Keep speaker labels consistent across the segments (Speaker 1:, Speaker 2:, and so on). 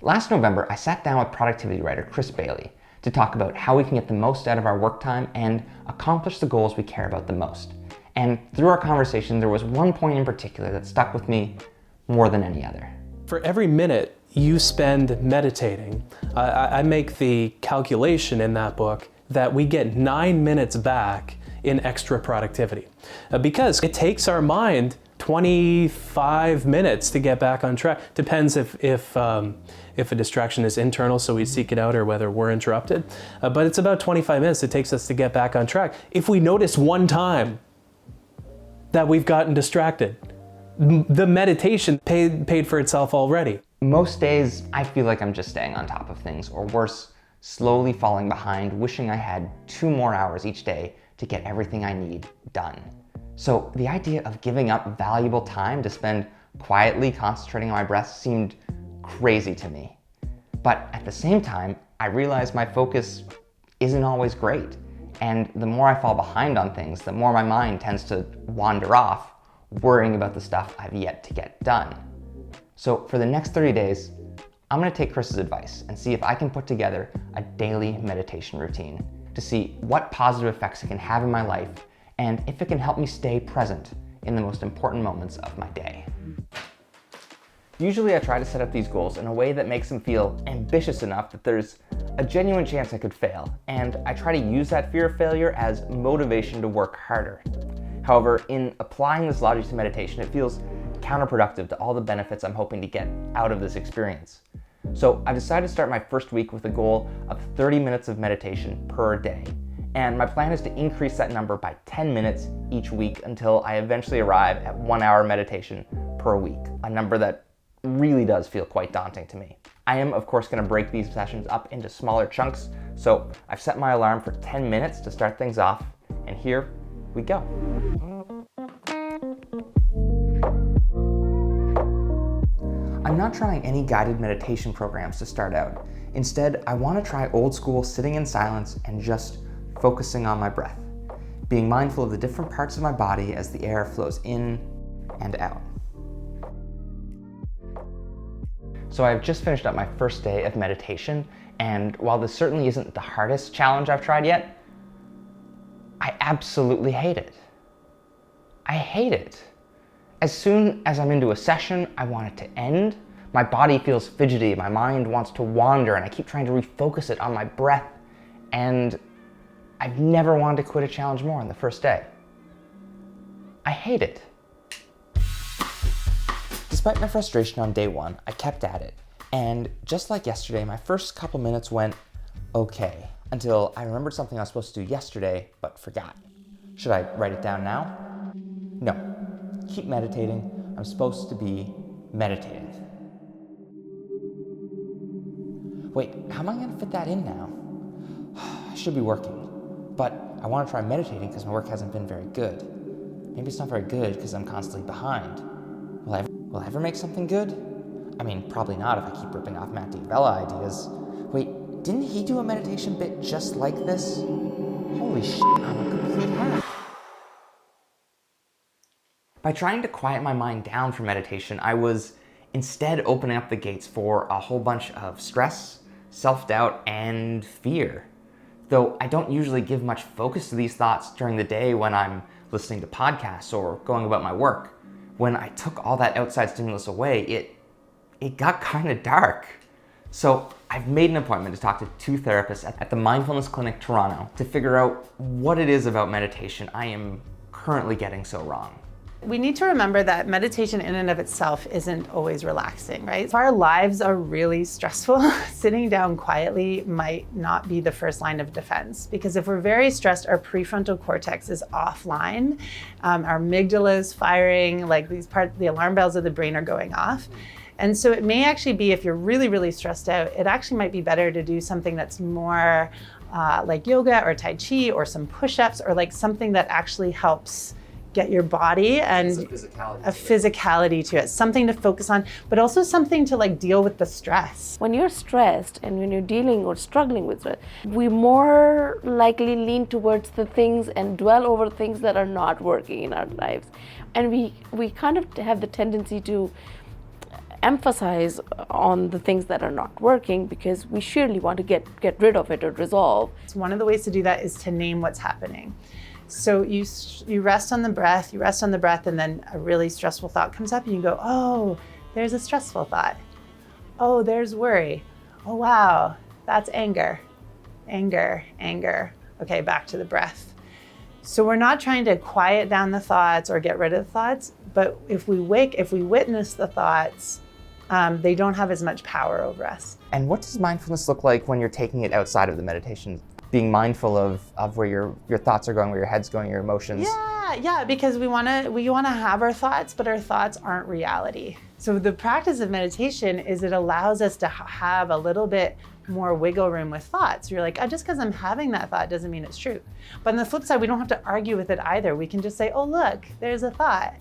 Speaker 1: Last November, I sat down with productivity writer Chris Bailey to talk about how we can get the most out of our work time and accomplish the goals we care about the most. And through our conversation, there was one point in particular that stuck with me more than any other.
Speaker 2: For every minute you spend meditating, I make the calculation in that book that we get 9 minutes back in extra productivity. Because it takes our mind 25 minutes to get back on track. Depends if a distraction is internal, so we seek it out, or whether we're interrupted. But it's about 25 minutes it takes us to get back on track. If we notice one time that we've gotten distracted, the meditation paid for itself already.
Speaker 1: Most days, I feel like I'm just staying on top of things, or worse, slowly falling behind, wishing I had 2 more hours each day to get everything I need done. So the idea of giving up valuable time to spend quietly concentrating on my breath seemed crazy to me. But at the same time, I realized my focus isn't always great. And the more I fall behind on things, the more my mind tends to wander off, worrying about the stuff I've yet to get done. So for the next 30 days, I'm gonna take Chris's advice and see if I can put together a daily meditation routine to see what positive effects it can have in my life and if it can help me stay present in the most important moments of my day. Usually I try to set up these goals in a way that makes them feel ambitious enough that there's a genuine chance I could fail, and I try to use that fear of failure as motivation to work harder. However, in applying this logic to meditation, it feels counterproductive to all the benefits I'm hoping to get out of this experience. So I've decided to start my first week with a goal of 30 minutes of meditation per day. And my plan is to increase that number by 10 minutes each week until I eventually arrive at 1 hour meditation per week, a number that really does feel quite daunting to me. I am, of course, going to break these sessions up into smaller chunks, so I've set my alarm for 10 minutes to start things off, and here we go. I'm not trying any guided meditation programs to start out. Instead, I want to try old school sitting in silence and just focusing on my breath, being mindful of the different parts of my body as the air flows in and out. So I've just finished up my first day of meditation, and while this certainly isn't the hardest challenge I've tried yet, I absolutely hate it. I hate it. As soon as I'm into a session, I want it to end. My body feels fidgety, my mind wants to wander, and I keep trying to refocus it on my breath, and I've never wanted to quit a challenge more on the first day. I hate it. Despite my frustration on day one, I kept at it. And just like yesterday, my first couple minutes went okay, until I remembered something I was supposed to do yesterday, but forgot. Should I write it down now? No. Keep meditating. I'm supposed to be meditating. Wait, how am I gonna fit that in now? I should be working, but I wanna try meditating because my work hasn't been very good. Maybe it's not very good because I'm constantly behind. Will I ever make something good? I mean, probably not if I keep ripping off Matt D'Avella ideas. Wait, didn't he do a meditation bit just like this? Holy shit, I'm a complete hack. By trying to quiet my mind down for meditation, I was instead opening up the gates for a whole bunch of stress, self-doubt, and fear. Though I don't usually give much focus to these thoughts during the day when I'm listening to podcasts or going about my work. When I took all that outside stimulus away, it got kind of dark. So I've made an appointment to talk to 2 therapists at the Mindfulness Clinic Toronto to figure out what it is about meditation I am currently getting so wrong.
Speaker 3: We need to remember that meditation in and of itself isn't always relaxing, right? If our lives are really stressful, sitting down quietly might not be the first line of defense, because if we're very stressed, our prefrontal cortex is offline, our amygdala is firing, like the alarm bells of the brain are going off. And so it may actually be, if you're really, really stressed out, it actually might be better to do something that's more like yoga or Tai Chi or some push-ups, or like something that actually helps get your body and a physicality to it, something to focus on, but also something to like deal with the stress.
Speaker 4: When you're stressed and when you're dealing or struggling with it, we more likely lean towards the things and dwell over things that are not working in our lives. And we kind of have the tendency to emphasize on the things that are not working because we surely want to get rid of it or resolve.
Speaker 3: So one of the ways to do that is to name what's happening. So you rest on the breath, and then a really stressful thought comes up and you go, oh, there's a stressful thought. Oh, there's worry. Oh, wow, that's anger. Anger. Okay, back to the breath. So we're not trying to quiet down the thoughts or get rid of the thoughts, but if we witness the thoughts, they don't have as much power over us.
Speaker 1: And what does mindfulness look like when you're taking it outside of the meditation? Being mindful of where your thoughts are going, where your head's going, your emotions.
Speaker 3: Yeah, because we wanna have our thoughts, but our thoughts aren't reality. So the practice of meditation is it allows us to have a little bit more wiggle room with thoughts. You're like, oh, just because I'm having that thought doesn't mean it's true. But on the flip side, we don't have to argue with it either. We can just say, oh, look, there's a thought.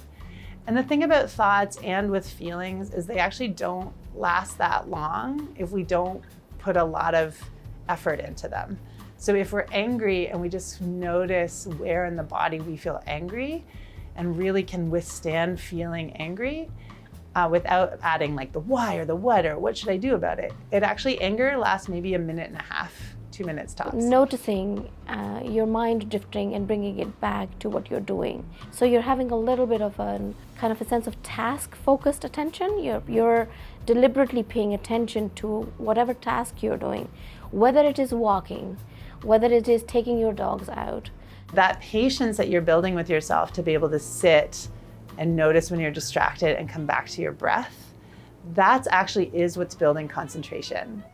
Speaker 3: And the thing about thoughts and with feelings is they actually don't last that long if we don't put a lot of effort into them. So if we're angry and we just notice where in the body we feel angry and really can withstand feeling angry without adding like the why or the what or what should I do about it. Anger lasts maybe 1.5 minutes, 2 minutes tops.
Speaker 4: Noticing your mind drifting and bringing it back to what you're doing. So you're having a little bit of a kind of a sense of task-focused attention. You're deliberately paying attention to whatever task you're doing, whether it is walking, whether it is taking your dogs out.
Speaker 3: That patience that you're building with yourself to be able to sit and notice when you're distracted and come back to your breath, that actually is what's building concentration.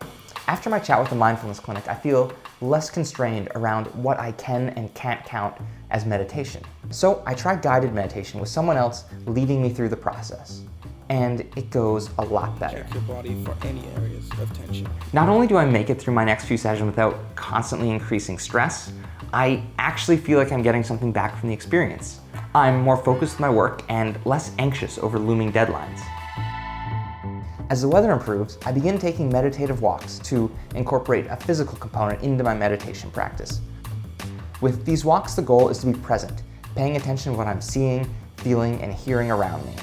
Speaker 1: After my chat with the mindfulness clinic, I feel less constrained around what I can and can't count as meditation. So I tried guided meditation with someone else leading me through the process, and it goes a lot better.
Speaker 5: Check your body for any areas of tension.
Speaker 1: Not only do I make it through my next few sessions without constantly increasing stress, I actually feel like I'm getting something back from the experience. I'm more focused with my work and less anxious over looming deadlines. As the weather improves, I begin taking meditative walks to incorporate a physical component into my meditation practice. With these walks, the goal is to be present, paying attention to what I'm seeing, feeling, and hearing around me.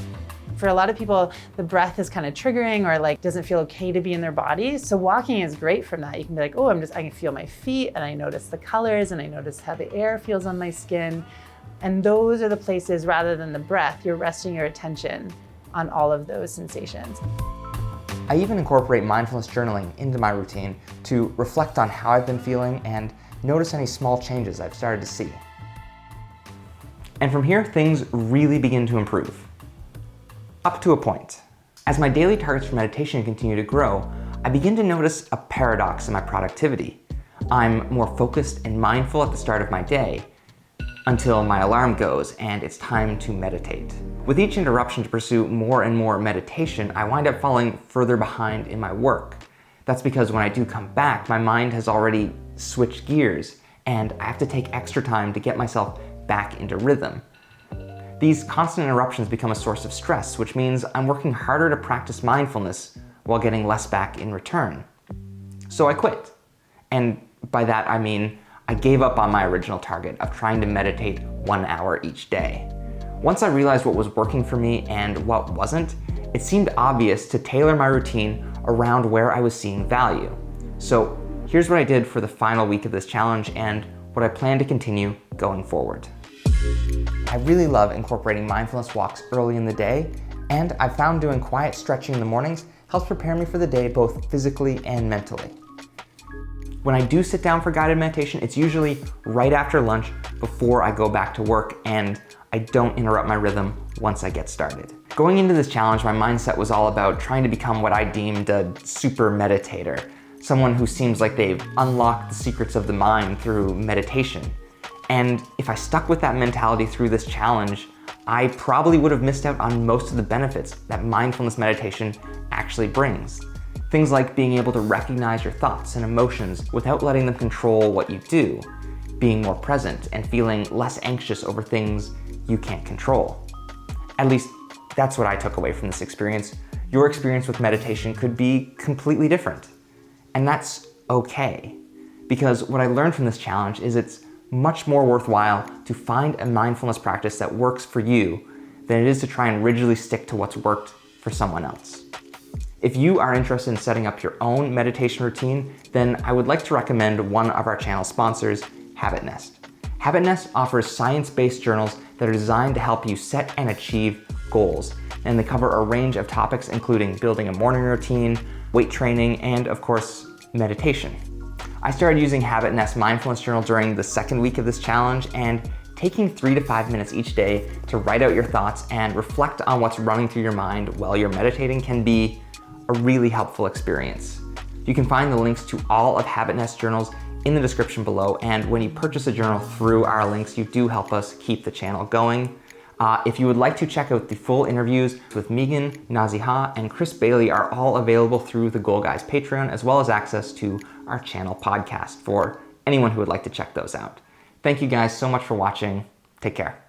Speaker 3: For a lot of people, the breath is kind of triggering or like doesn't feel okay to be in their body. So walking is great from that. You can be like, oh, I can feel my feet and I notice the colors and I notice how the air feels on my skin. And those are the places, rather than the breath, you're resting your attention on all of those sensations.
Speaker 1: I even incorporate mindfulness journaling into my routine to reflect on how I've been feeling and notice any small changes I've started to see. And from here, things really begin to improve. Up to a point. As my daily targets for meditation continue to grow, I begin to notice a paradox in my productivity. I'm more focused and mindful at the start of my day, until my alarm goes and it's time to meditate. With each interruption to pursue more and more meditation, I wind up falling further behind in my work. That's because when I do come back, my mind has already switched gears and I have to take extra time to get myself back into rhythm. These constant interruptions become a source of stress, which means I'm working harder to practice mindfulness while getting less back in return. So I quit. And by that I mean I gave up on my original target of trying to meditate 1 hour each day. Once I realized what was working for me and what wasn't, it seemed obvious to tailor my routine around where I was seeing value. So here's what I did for the final week of this challenge and what I plan to continue going forward. I really love incorporating mindfulness walks early in the day, and I've found doing quiet stretching in the mornings helps prepare me for the day both physically and mentally. When I do sit down for guided meditation, it's usually right after lunch before I go back to work, and I don't interrupt my rhythm once I get started. Going into this challenge, my mindset was all about trying to become what I deemed a super meditator, someone who seems like they've unlocked the secrets of the mind through meditation. And if I stuck with that mentality through this challenge, I probably would have missed out on most of the benefits that mindfulness meditation actually brings. Things like being able to recognize your thoughts and emotions without letting them control what you do, being more present and feeling less anxious over things you can't control. At least that's what I took away from this experience. Your experience with meditation could be completely different. And that's okay. Because what I learned from this challenge is it's much more worthwhile to find a mindfulness practice that works for you than it is to try and rigidly stick to what's worked for someone else. If you are interested in setting up your own meditation routine, then I would like to recommend one of our channel sponsors, Habit Nest. Habit Nest offers science-based journals that are designed to help you set and achieve goals. And they cover a range of topics including building a morning routine, weight training, and of course, meditation. I started using Habit Nest Mindfulness Journal during the second week of this challenge, and taking 3 to 5 minutes each day to write out your thoughts and reflect on what's running through your mind while you're meditating can be a really helpful experience. You can find the links to all of Habit Nest journals in the description below, and when you purchase a journal through our links, you do help us keep the channel going. If you would like to check out the full interviews with Megan, Naziha, and Chris Bailey are all available through the Goal Guys Patreon, as well as access to our channel podcast for anyone who would like to check those out. Thank you guys so much for watching. Take care.